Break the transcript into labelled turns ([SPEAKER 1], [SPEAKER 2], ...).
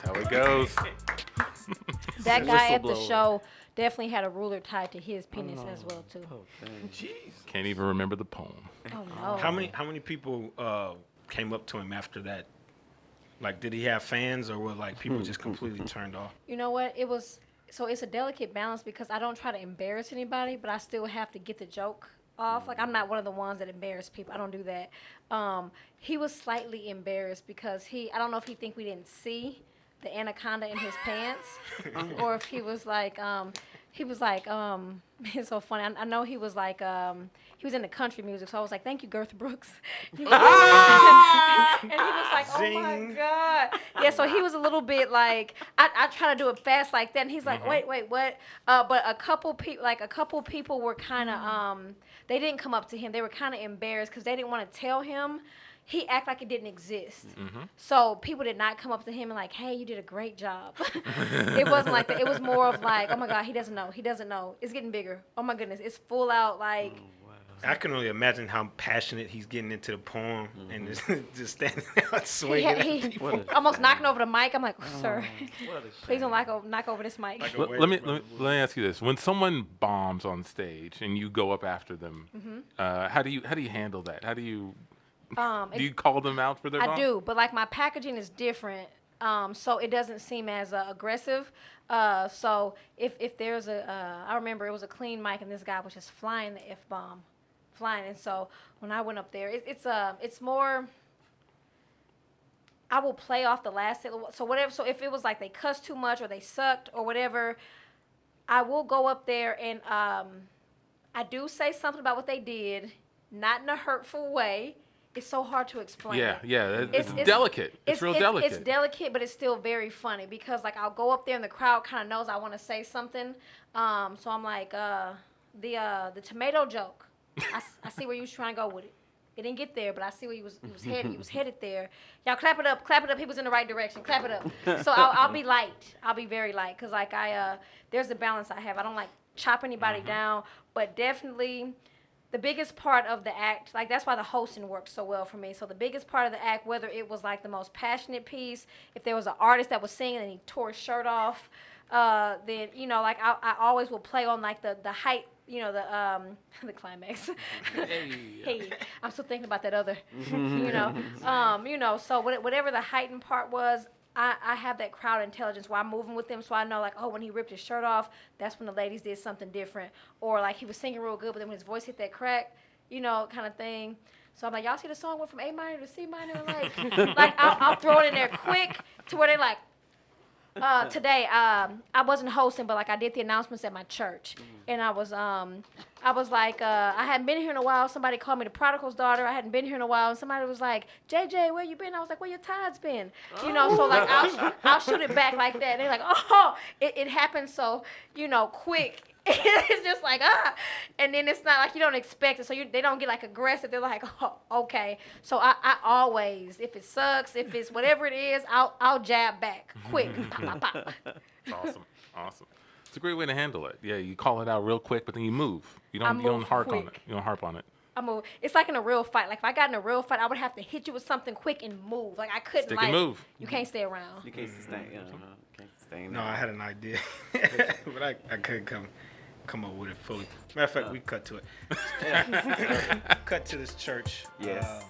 [SPEAKER 1] how it goes.
[SPEAKER 2] That guy at the show definitely had a ruler tied to his penis as well too.
[SPEAKER 3] Oh,
[SPEAKER 4] Jeez.
[SPEAKER 1] Can't even remember the poem.
[SPEAKER 2] Oh no.
[SPEAKER 4] How many people came up to him after that? Like, did he have fans, or were like people just completely turned off?
[SPEAKER 2] You know what? It's a delicate balance because I don't try to embarrass anybody, but I still have to get the joke off. Like, I'm not one of the ones that embarrass people. I don't do that. He was slightly embarrassed because I don't know if he think we didn't see the anaconda in his pants, or if he was like, it's so funny. I know he was like, he was into country music, so I was like, thank you, Girth Brooks. And he was like, oh my God. Yeah, so he was a little bit like, I try to do it fast like that, and he's like, wait, what? But a couple people were kind of, they didn't come up to him. They were kind of embarrassed because they didn't want to tell him. He acted like it didn't exist. So people did not come up to him and like, hey, you did a great job. It wasn't like that. It was more of like, oh my God, he doesn't know. He doesn't know. It's getting bigger. Oh my goodness. It's full out like.
[SPEAKER 4] I can only imagine how passionate he's getting into the poem and just standing out swinging at people.
[SPEAKER 2] Almost knocking over the mic. I'm like, sir, please don't knock over this mic.
[SPEAKER 4] Like
[SPEAKER 1] Let me ask you this: when someone bombs on stage and you go up after them, how do you handle that? How do you do you call them out for their bomb?
[SPEAKER 2] I do, but like my packaging is different, so it doesn't seem as aggressive. So if there's I remember it was a clean mic and this guy was just flying the F-bomb. And so when I went up there, it's more. I will play off the last so whatever. So if it was like they cussed too much or they sucked or whatever, I will go up there and I do say something about what they did, not in a hurtful way. It's so hard to explain.
[SPEAKER 1] Yeah. It's delicate. It's real delicate.
[SPEAKER 2] It's delicate, but it's still very funny because like I'll go up there and the crowd kind of knows I want to say something. So I'm like the tomato joke. I see where you was trying to go with it. It didn't get there, but I see where he was headed. He was headed there. Y'all clap it up. He was in the right direction. Clap it up. So I'll be light. I'll be very light because like there's a balance I have. I don't like chop anybody down, but definitely the biggest part of the act, like that's why the hosting works so well for me. So the biggest part of the act, whether it was like the most passionate piece, if there was an artist that was singing and he tore his shirt off, then like I always will play on like the height. The climax. Hey, I'm still thinking about that other. So whatever the heightened part was, I have that crowd intelligence where I'm moving with them, so I know like, oh, when he ripped his shirt off, that's when the ladies did something different, or like he was singing real good, but then when his voice hit that crack, kind of thing. So I'm like, y'all see the song went from A minor to C minor, like I'll throw it in there quick to where they like. Today, I wasn't hosting, but like I did the announcements at my church, and I was like, I hadn't been here in a while. Somebody called me the prodigal's daughter. I hadn't been here in a while, and somebody was like, JJ, where you been? I was like, where your tides been? So like I'll shoot it back like that. They're like, oh, it happened so quick. It's just like and then it's not like you don't expect it, so they don't get like aggressive. They're like, oh, okay. So I always, if it sucks, if it's whatever it is, I'll jab back quick. Pop, pop, pop.
[SPEAKER 1] Awesome. It's a great way to handle it. Yeah, you call it out real quick, but then you move. You don't harp on it. You don't harp on it.
[SPEAKER 2] It's like in a real fight. Like if I got in a real fight, I would have to hit you with something quick and move. Like I couldn't
[SPEAKER 1] Stick and move.
[SPEAKER 2] You can't stay around.
[SPEAKER 3] You can't sustain.
[SPEAKER 4] No, I had an idea, but I couldn't come up with it fully. Matter of fact, we cut to it. Cut to this church.
[SPEAKER 3] Yes.